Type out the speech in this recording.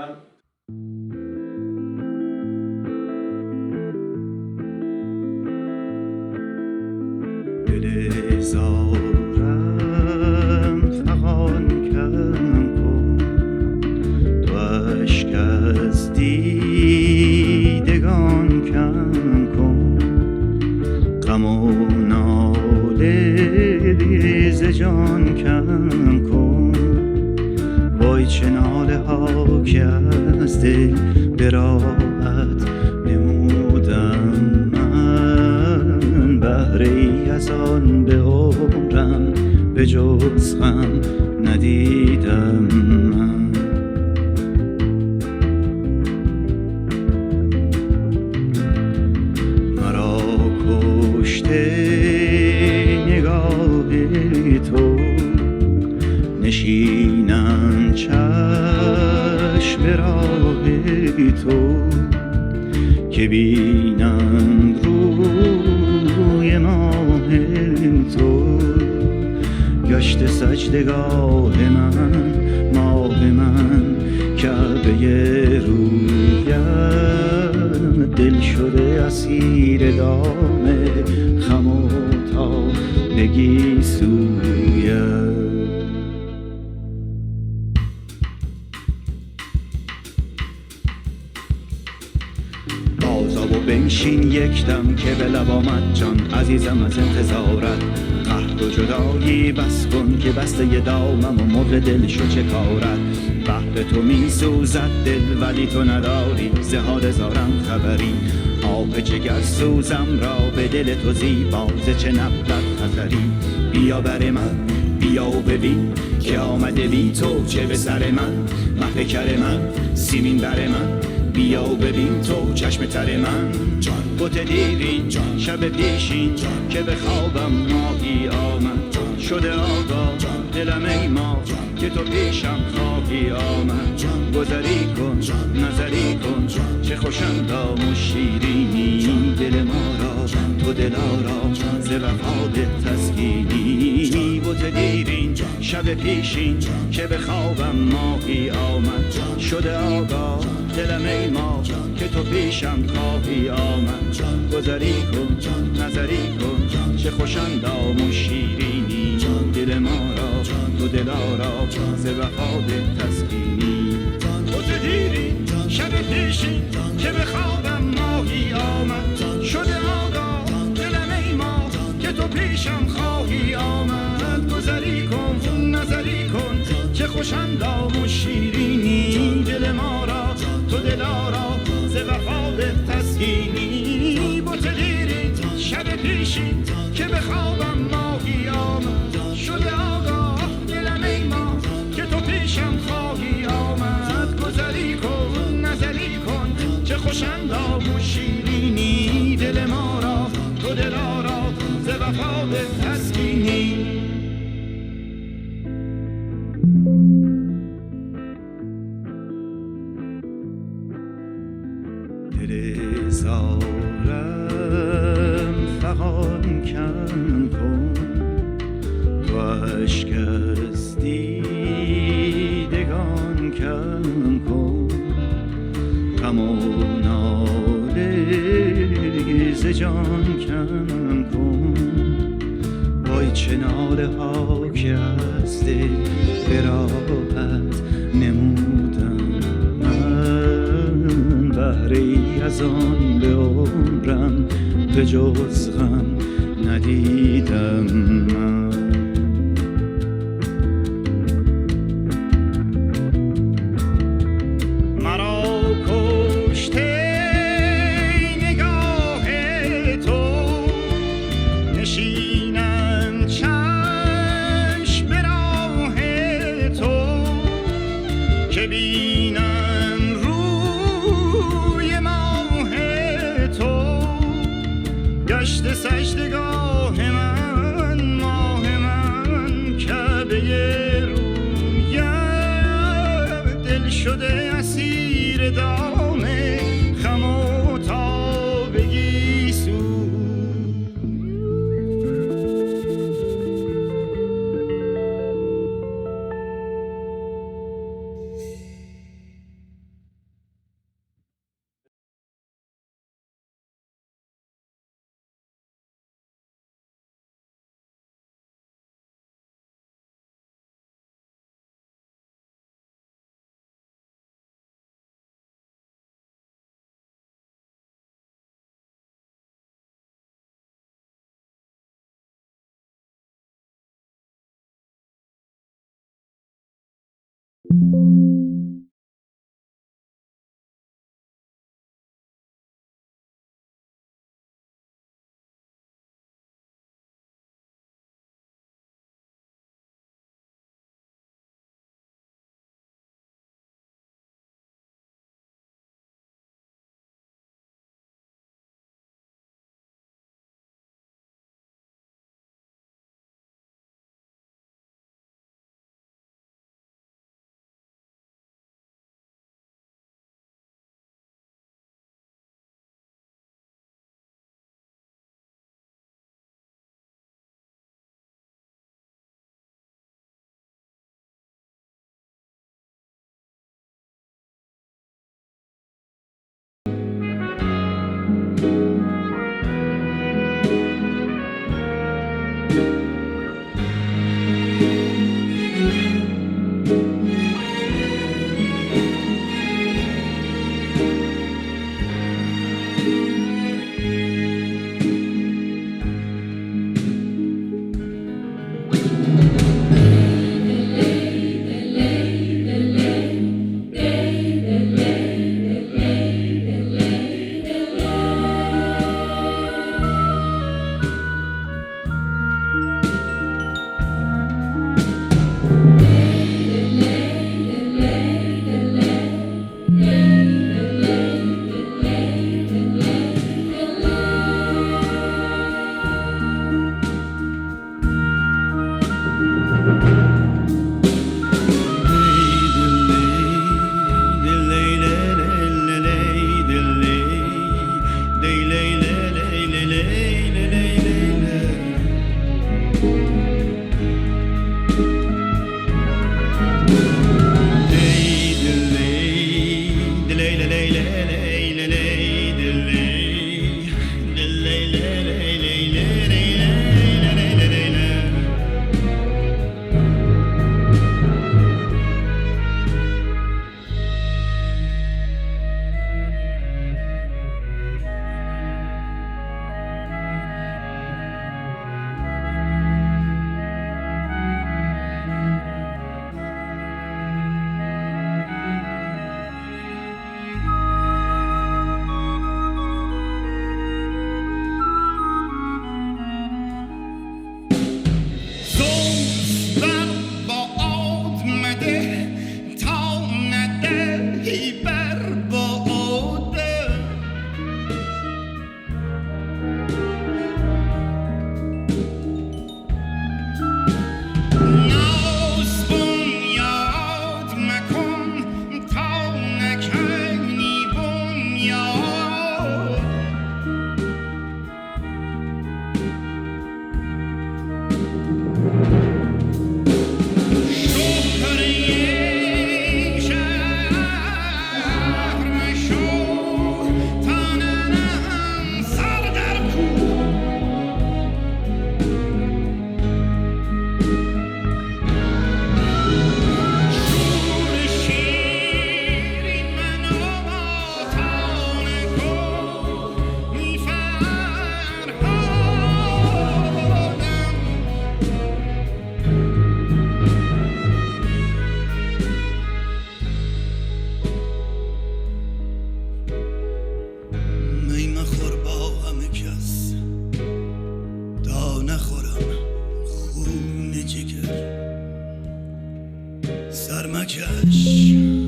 میکنم. دل زارم فغان کم کن، تو اشک از دیدگان کم کن، غم و ناله ز جان کم کن. وای چه ناله ها که از دل به راحت نمودم من، بهره ای از آن به عمرم به جز غم ندیدم من. مرا کشته نگاه تو، نشینم چشم راه تو، که بینم روی ماه تو. گشت سجدگاه من ماه من، کعبه رویم دل شده اسیر دام خم و تابگی سویم. بازا و بنشین یک دم که به لب آمد جان، عزیزم از انتظارت. قهر و جدایی بس کن که بسته ی دامم و مرغ دل شو چه کارت. بهر تو می سوزد دل ولی تو نداری ز حال زارم خبری. آب جگر سوزم را به دل تو زیبا ز چه نبود خطری. بیا بر من بیا و ببین که آمده بی تو چه به سر من. مه کر من سیمین بر من، بیا و ببین تو چشم تر من. جان بت دیرین جان شب پیشین جان، که به خوابم ماهی آمد جان. شده آگاه دلم ای ما که تو پیشم خواهی آمد جان. گذری کن نظری کن چه خوش اندام و شیرینی. دل ما را تو دلارا ز وفا ده تسکینی. بت دیرین شب پیشین که به خوابم ماهی آمد جان. شده آگاه دلم ای ما که تو پیشم خواهی آمد جان. گذری کن نظری کن چه خوش اندام و شیرینی. دل ما را تو دلارا ز وفا ده تسکینی. بت دیرین شب پیشین که به خوابم ماهی آمد جان. شده آگاه دلم ای ما که تو پیشم خواهی آمد. گذری کن نظری کن چه خوش اندام و شیرینی. دل ما را تو دلارا ز وفا به تسکینی. بت دیرین شب پیشین که به خوابم ماهی آمد. شده آگاه دلم ای ما که تو پیشم خواهی آمد. گذری کن نظری کن چه خوش اندام و شیرینی. دل ما را تو دلارا ز وفا به تسکینی. دل زارم فغان کم کن، تو اشک از دیدگان کم کن، غم و ناله ز جان کم کن. وای چه ناله ها که از دل به راحت نمودم من، بهره ای از آن به عمرم به جز غم ندیدم من. مرا کشته نگاه تو، نشینم چشم به راه تو، که بینم روی ماه تو. گشت سجدگاه من ماه من، کعبه رویم دل شده اسیر دام خم و تابگی سو. سرمکش